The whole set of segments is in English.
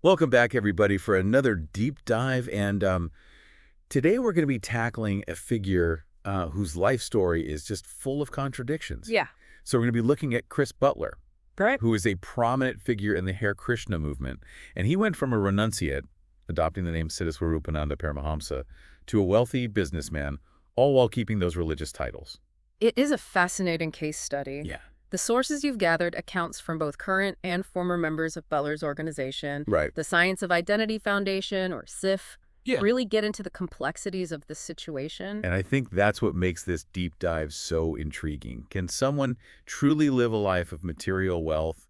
Welcome back, everybody, for another deep dive. And today we're going to be tackling a figure whose life story is just full of contradictions. Yeah. So we're going to be looking at Chris Butler, Right. who is a prominent figure in the Hare Krishna movement. And he went from a renunciate, adopting the name Siddhaswarupananda Paramahamsa, to a wealthy businessman, all while keeping those religious titles. It is a fascinating case study. Yeah. The sources you've gathered accounts from both current and former members of Butler's organization. Right. The Science of Identity Foundation, or SIF, really get into the complexities of the situation. And I think that's what makes this deep dive so intriguing. Can someone truly live a life of material wealth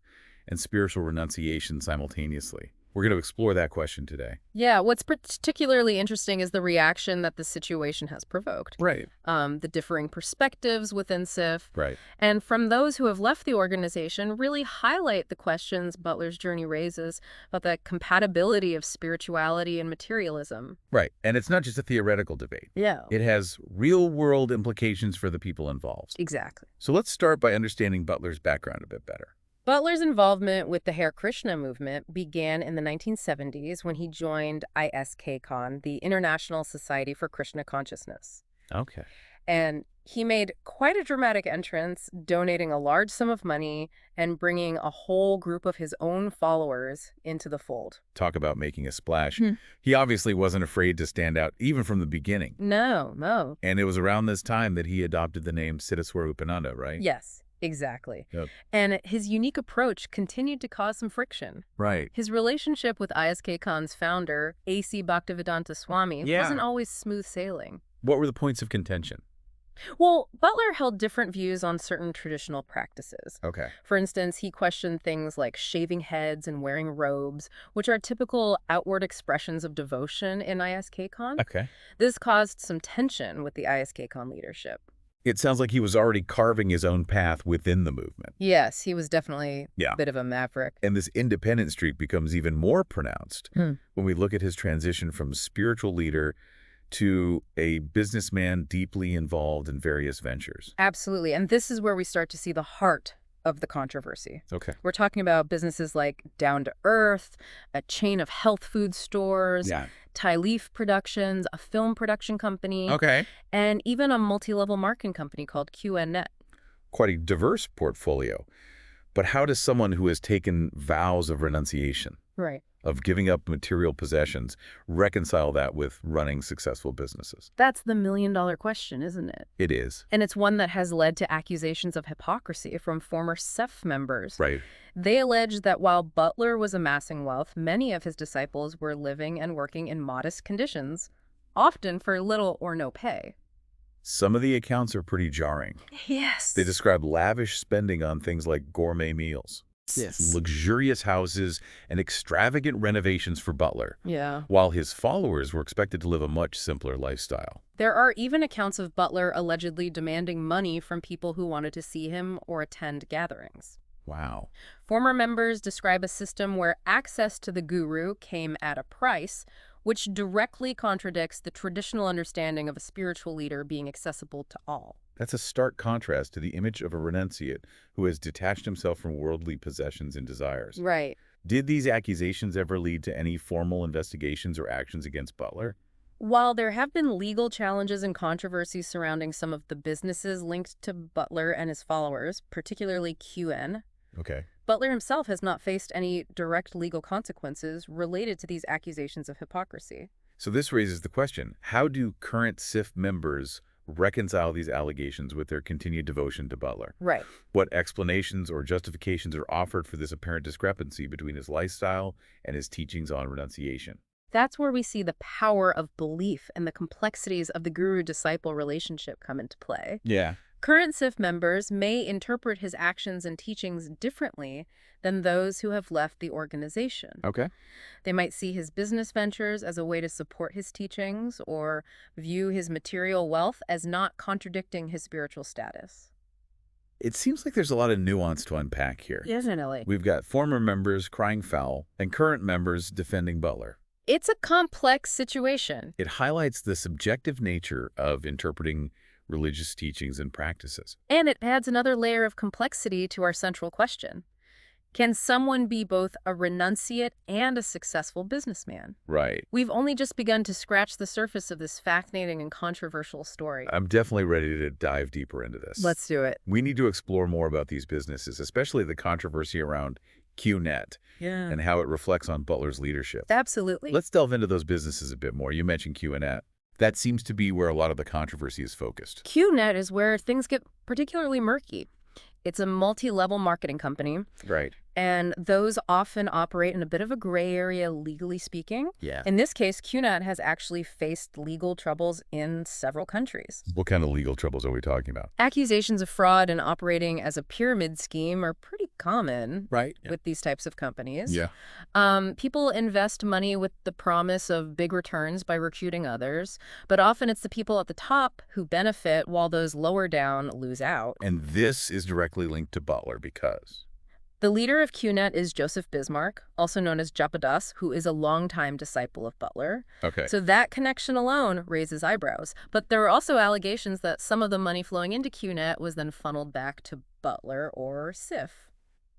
and spiritual renunciation simultaneously? We're going to explore that question today. Yeah, what's particularly interesting is the reaction that the situation has provoked. Right. The differing perspectives within SIF. Right. And from those who have left the organization really highlight the questions Butler's journey raises about the compatibility of spirituality and materialism. Right. And it's not just a theoretical debate. Yeah. It has real-world implications for the people involved. Exactly. So let's start by understanding Butler's background a bit better. Butler's involvement with the Hare Krishna movement began in the 1970s when he joined ISKCON, the International Society for Krishna Consciousness. Okay. And he made quite a dramatic entrance, donating a large sum of money and bringing a whole group of his own followers into the fold. Talk about making a splash. He obviously wasn't afraid to stand out, even from the beginning. No. And it was around this time that he adopted the name Siddhaswarupananda, right? Yes, exactly. Yep. And his unique approach continued to cause some friction. Right. His relationship with ISKCON's founder, A.C. Bhaktivedanta Swami, wasn't always smooth sailing. What were the points of contention? Well, Butler held different views on certain traditional practices. Okay. For instance, he questioned things like shaving heads and wearing robes, which are typical outward expressions of devotion in ISKCON. Okay. This caused some tension with the ISKCON leadership. It sounds like he was already carving his own path within the movement. Yes, he was definitely Yeah. a bit of a maverick. And this independent streak becomes even more pronounced when we look at his transition from spiritual leader to a businessman deeply involved in various ventures. Absolutely. And this is where we start to see the heart of the controversy. Okay. We're talking about businesses like Down to Earth, a chain of health food stores, Yeah. Thai Leaf Productions, a film production company, Okay. and even a multi-level marketing company called QNet. Quite a diverse portfolio. But how does someone who has taken vows of renunciation, Right. of giving up material possessions, reconcile that with running successful businesses? That's the million-dollar question, isn't it? It is. And it's one that has led to accusations of hypocrisy from former SEF members. Right. They allege that while Butler was amassing wealth, many of his disciples were living and working in modest conditions, often for little or no pay. Some of the accounts are pretty jarring. Yes. They describe lavish spending on things like gourmet meals, luxurious houses, and extravagant renovations for Butler, Yeah. while his followers were expected to live a much simpler lifestyle. There are even accounts of Butler allegedly demanding money from people who wanted to see him or attend gatherings. Wow. Former members describe a system where access to the guru came at a price, which directly contradicts the traditional understanding of a spiritual leader being accessible to all. That's a stark contrast to the image of a renunciate who has detached himself from worldly possessions and desires. Right. Did these accusations ever lead to any formal investigations or actions against Butler? While there have been legal challenges and controversies surrounding some of the businesses linked to Butler and his followers, particularly QN, Okay. Butler himself has not faced any direct legal consequences related to these accusations of hypocrisy. So this raises the question, how do current SIF members reconcile these allegations with their continued devotion to Butler? Right. What explanations or justifications are offered for this apparent discrepancy between his lifestyle and his teachings on renunciation? That's where we see the power of belief and the complexities of the guru-disciple relationship come into play. Yeah. Current SIF members may interpret his actions and teachings differently than those who have left the organization. Okay. They might see his business ventures as a way to support his teachings or view his material wealth as not contradicting his spiritual status. It seems like there's a lot of nuance to unpack here. Definitely. We've got former members crying foul and current members defending Butler. It's a complex situation. It highlights the subjective nature of interpreting religious teachings and practices. And it adds another layer of complexity to our central question. Can someone be both a renunciate and a successful businessman? Right. We've only just begun to scratch the surface of this fascinating and controversial story. I'm definitely ready to dive deeper into this. Let's do it. We need to explore more about these businesses, especially the controversy around QNet and how it reflects on Butler's leadership. Absolutely. Let's delve into those businesses a bit more. You mentioned QNet. That seems to be where a lot of the controversy is focused. QNet is where things get particularly murky. It's a multi-level marketing company. Right. And those often operate in a bit of a gray area, legally speaking. Yeah. In this case, QNet has actually faced legal troubles in several countries. What kind of legal troubles are we talking about? Accusations of fraud and operating as a pyramid scheme are pretty common with these types of companies. Yeah. People invest money with the promise of big returns by recruiting others, but often it's the people at the top who benefit while those lower down lose out. And this is directly linked to Butler because... The leader of QNet is Joseph Bismarck, also known as Japadas, who is a longtime disciple of Butler. Okay. So that connection alone raises eyebrows. But there are also allegations that some of the money flowing into QNet was then funneled back to Butler or SIF.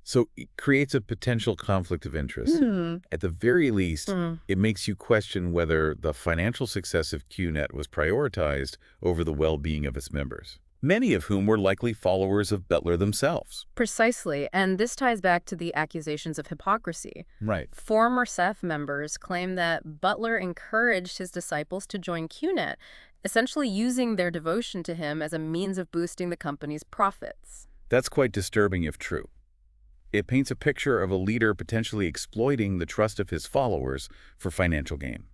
So it creates a potential conflict of interest. At the very least, it makes you question whether the financial success of QNet was prioritized over the well-being of its members, many of whom were likely followers of Butler themselves. Precisely, and this ties back to the accusations of hypocrisy. Right. Former SEF members claim that Butler encouraged his disciples to join QNet, essentially using their devotion to him as a means of boosting the company's profits. That's quite disturbing if true. It paints a picture of a leader potentially exploiting the trust of his followers for financial gain.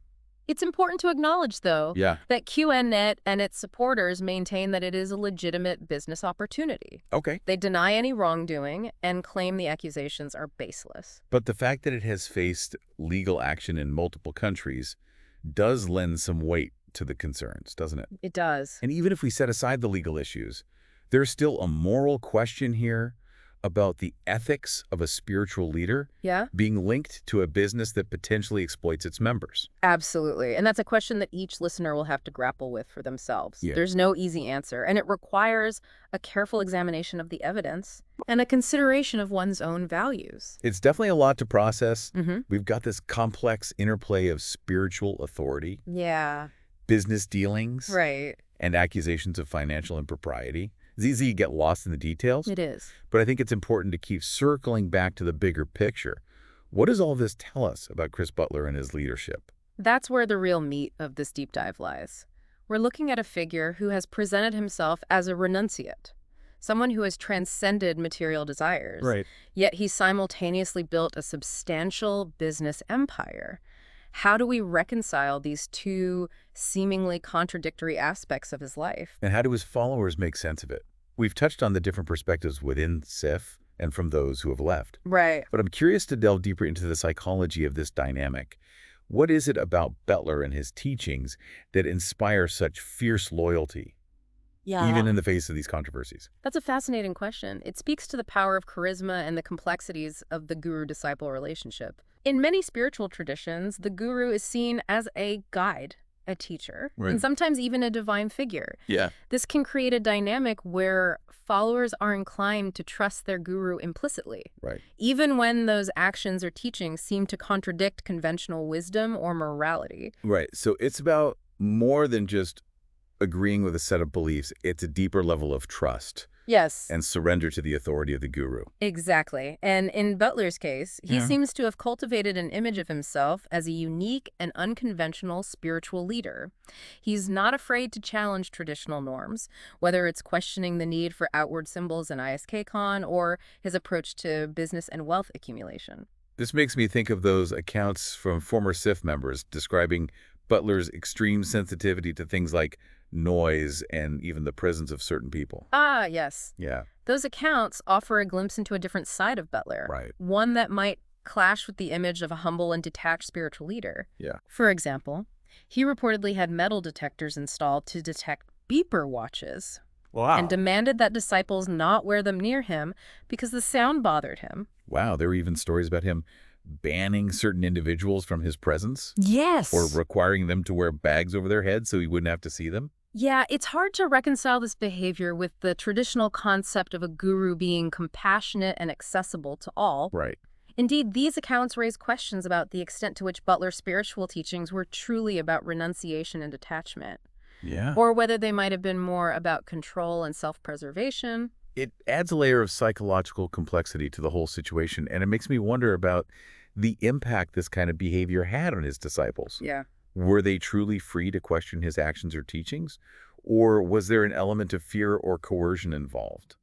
It's important to acknowledge, though, that QNet and its supporters maintain that it is a legitimate business opportunity. Okay. They deny any wrongdoing and claim the accusations are baseless. But the fact that it has faced legal action in multiple countries does lend some weight to the concerns, doesn't it? It does. And even if we set aside the legal issues, there's still a moral question here about the ethics of a spiritual leader being linked to a business that potentially exploits its members. Absolutely. And that's a question that each listener will have to grapple with for themselves. There's no easy answer, and it requires a careful examination of the evidence and a consideration of one's own values. It's definitely a lot to process. We've got this complex interplay of spiritual authority, business dealings, and accusations of financial impropriety. It's easy to get lost in the details. It is. But I think it's important to keep circling back to the bigger picture. What does all this tell us about Chris Butler and his leadership? That's where the real meat of this deep dive lies. We're looking at a figure who has presented himself as a renunciate, someone who has transcended material desires. Yet he simultaneously built a substantial business empire. How do we reconcile these two seemingly contradictory aspects of his life? And how do his followers make sense of it? We've touched on the different perspectives within SIF and from those who have left. But I'm curious to delve deeper into the psychology of this dynamic. What is it about Butler and his teachings that inspire such fierce loyalty, even in the face of these controversies? That's a fascinating question. It speaks to the power of charisma and the complexities of the guru-disciple relationship. In many spiritual traditions, the guru is seen as a guide, a teacher, and sometimes even a divine figure. This can create a dynamic where followers are inclined to trust their guru implicitly, even when those actions or teachings seem to contradict conventional wisdom or morality. So it's about more than just agreeing with a set of beliefs. It's a deeper level of trust. And surrender to the authority of the guru. Exactly. And in Butler's case, he seems to have cultivated an image of himself as a unique and unconventional spiritual leader. He's not afraid to challenge traditional norms, whether it's questioning the need for outward symbols in ISKCon or his approach to business and wealth accumulation. This makes me think of those accounts from former SIF members describing Butler's extreme sensitivity to things like noise and even the presence of certain people. Yes. Those accounts offer a glimpse into a different side of Butler. One that might clash with the image of a humble and detached spiritual leader. For example, he reportedly had metal detectors installed to detect beeper watches. And demanded that disciples not wear them near him because the sound bothered him. There were even stories about him banning certain individuals from his presence? Or requiring them to wear bags over their heads so he wouldn't have to see them? Yeah, it's hard to reconcile this behavior with the traditional concept of a guru being compassionate and accessible to all. Right. Indeed, these accounts raise questions about the extent to which Butler's spiritual teachings were truly about renunciation and detachment, Yeah. or whether they might have been more about control and self-preservation. It adds a layer of psychological complexity to the whole situation, and it makes me wonder about the impact this kind of behavior had on his disciples. Yeah. Were they truly free to question his actions or teachings, or was there an element of fear or coercion involved?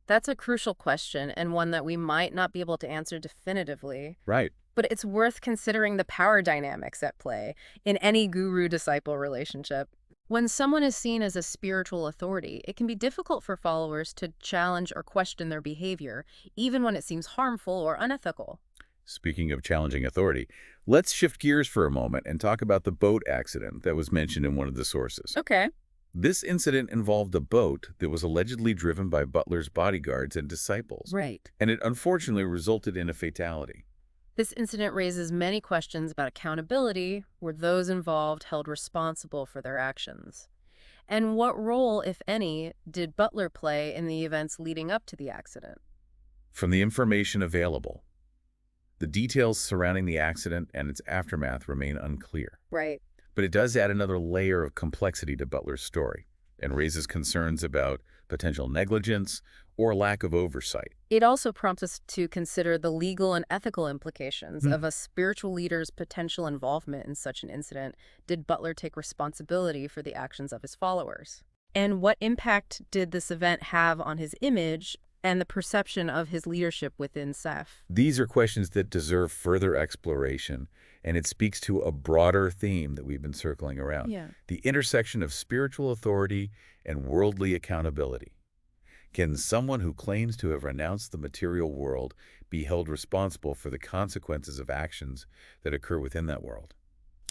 That's a crucial question, and one that we might not be able to answer definitively. Right. But it's worth considering the power dynamics at play in any guru-disciple relationship. When someone is seen as a spiritual authority, it can be difficult for followers to challenge or question their behavior, even when it seems harmful or unethical. Speaking of challenging authority, let's shift gears for a moment and talk about the boat accident that was mentioned in one of the sources. Okay. This incident involved a boat that was allegedly driven by Butler's bodyguards and disciples. Right. And it unfortunately resulted in a fatality. This incident raises many questions about accountability. Were those involved held responsible for their actions? And what role, if any, did Butler play in the events leading up to the accident? From the information available, the details surrounding the accident and its aftermath remain unclear. Right. But it does add another layer of complexity to Butler's story and raises concerns about potential negligence or lack of oversight. It also prompts us to consider the legal and ethical implications of a spiritual leader's potential involvement in such an incident. Did Butler take responsibility for the actions of his followers? And what impact did this event have on his image and the perception of his leadership within Ceph? These are questions that deserve further exploration, and it speaks to a broader theme that we've been circling around. Yeah. The intersection of spiritual authority and worldly accountability. Can someone who claims to have renounced the material world be held responsible for the consequences of actions that occur within that world?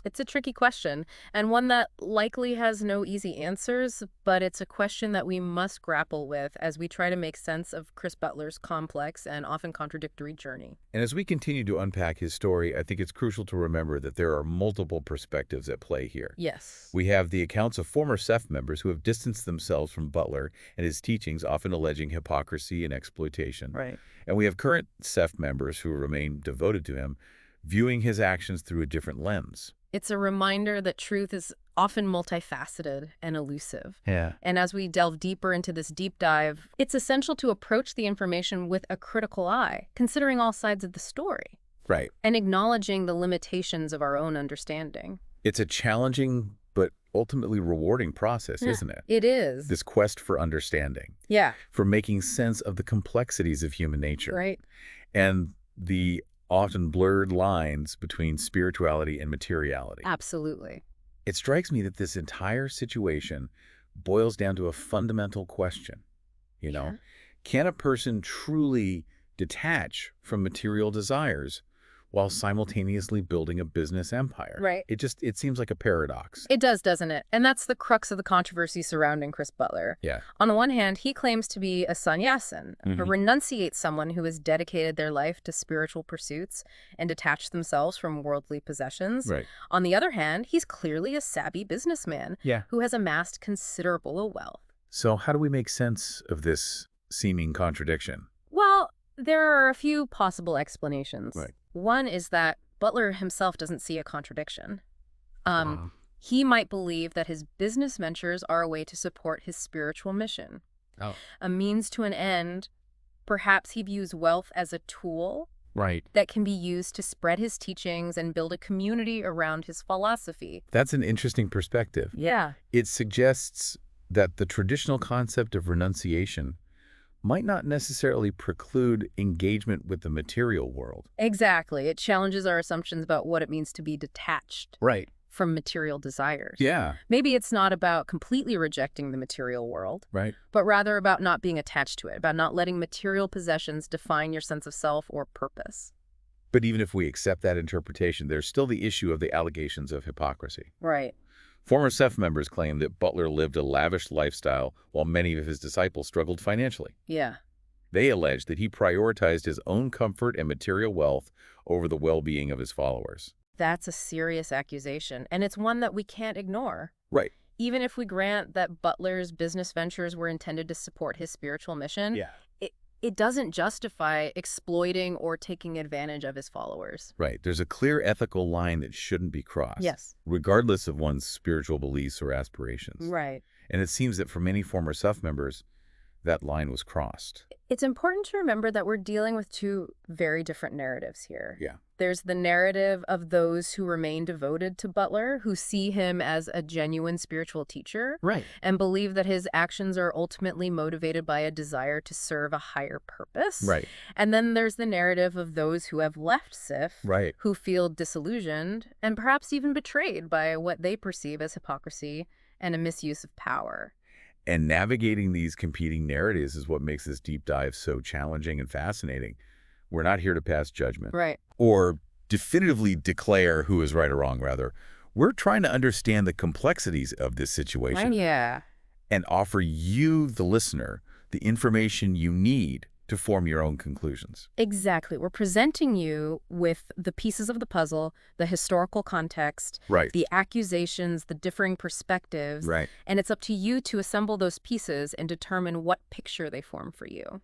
It's a tricky question, and one that likely has no easy answers, but it's a question that we must grapple with as we try to make sense of Chris Butler's complex and often contradictory journey. And as we continue to unpack his story, I think it's crucial to remember that there are multiple perspectives at play here. Yes. We have the accounts of former Ceph members who have distanced themselves from Butler and his teachings, often alleging hypocrisy and exploitation. Right. And we have current Ceph members who remain devoted to him, viewing his actions through a different lens. It's a reminder that truth is often multifaceted and elusive. Yeah. And as we delve deeper into this deep dive, it's essential to approach the information with a critical eye, considering all sides of the story. Right. And acknowledging the limitations of our own understanding. It's a challenging but ultimately rewarding process, isn't it? It is. This quest for understanding. Yeah. For making sense of the complexities of human nature. Right. And the often blurred lines between spirituality and materiality. Absolutely. It strikes me that this entire situation boils down to a fundamental question. Can a person truly detach from material desires while simultaneously building a business empire? Right. It seems like a paradox. It does, doesn't it? And that's the crux of the controversy surrounding Chris Butler. Yeah. On the one hand, he claims to be a sannyasin, a renunciate someone who has dedicated their life to spiritual pursuits and detached themselves from worldly possessions. Right. On the other hand, he's clearly a savvy businessman who has amassed considerable wealth. So how do we make sense of this seeming contradiction? Well, there are a few possible explanations. Right. One is that Butler himself doesn't see a contradiction. He might believe that his business ventures are a way to support his spiritual mission. A means to an end. Perhaps he views wealth as a tool that can be used to spread his teachings and build a community around his philosophy. That's an interesting perspective. Yeah. It suggests that the traditional concept of renunciation might not necessarily preclude engagement with the material world. Exactly. It challenges our assumptions about what it means to be detached from material desires. Yeah. Maybe it's not about completely rejecting the material world, but rather about not being attached to it, about not letting material possessions define your sense of self or purpose. But even if we accept that interpretation, there's still the issue of the allegations of hypocrisy. Right. Former Ceph members claim that Butler lived a lavish lifestyle while many of his disciples struggled financially. Yeah. They allege that he prioritized his own comfort and material wealth over the well-being of his followers. That's a serious accusation, and it's one that we can't ignore. Right. even if we grant that Butler's business ventures were intended to support his spiritual mission, it doesn't justify exploiting or taking advantage of his followers. Right. There's a clear ethical line that shouldn't be crossed. Yes. Regardless of one's spiritual beliefs or aspirations. Right. And it seems that for many former SUF members, that line was crossed. It's important to remember that we're dealing with two very different narratives here. Yeah. There's the narrative of those who remain devoted to Butler, who see him as a genuine spiritual teacher. Right. And believe that his actions are ultimately motivated by a desire to serve a higher purpose. Right. And then there's the narrative of those who have left SIF, right. who feel disillusioned and perhaps even betrayed by what they perceive as hypocrisy and a misuse of power. And navigating these competing narratives is what makes this deep dive so challenging and fascinating. We're not here to pass judgment. Right. Or definitively declare who is right or wrong, rather. We're trying to understand the complexities of this situation. Yeah. And offer you, the listener, the information you need to form your own conclusions. Exactly. We're presenting you with the pieces of the puzzle, the historical context, right. the accusations, the differing perspectives, right. and it's up to you to assemble those pieces and determine what picture they form for you.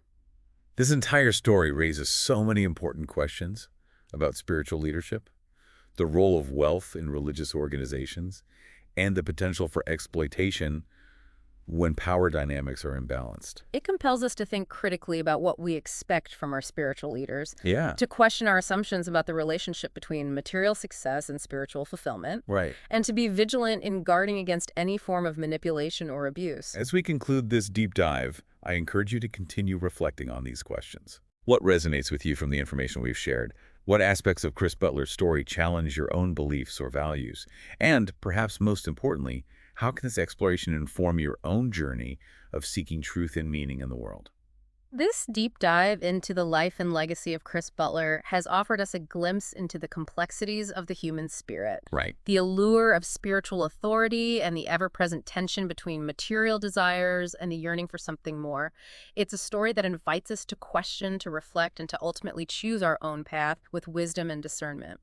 This entire story raises so many important questions about spiritual leadership, the role of wealth in religious organizations, and the potential for exploitation when power dynamics are imbalanced. It compels us to think critically about what we expect from our spiritual leaders, Yeah. to question our assumptions about the relationship between material success and spiritual fulfillment, right. and to be vigilant in guarding against any form of manipulation or abuse. As we conclude this deep dive, I encourage you to continue reflecting on these questions. What resonates with you from the information we've shared? What aspects of Chris Butler's story challenge your own beliefs or values? And, perhaps most importantly, how can this exploration inform your own journey of seeking truth and meaning in the world? This deep dive into the life and legacy of Chris Butler has offered us a glimpse into the complexities of the human spirit. Right. The allure of spiritual authority and the ever-present tension between material desires and the yearning for something more. It's a story that invites us to question, to reflect, and to ultimately choose our own path with wisdom and discernment.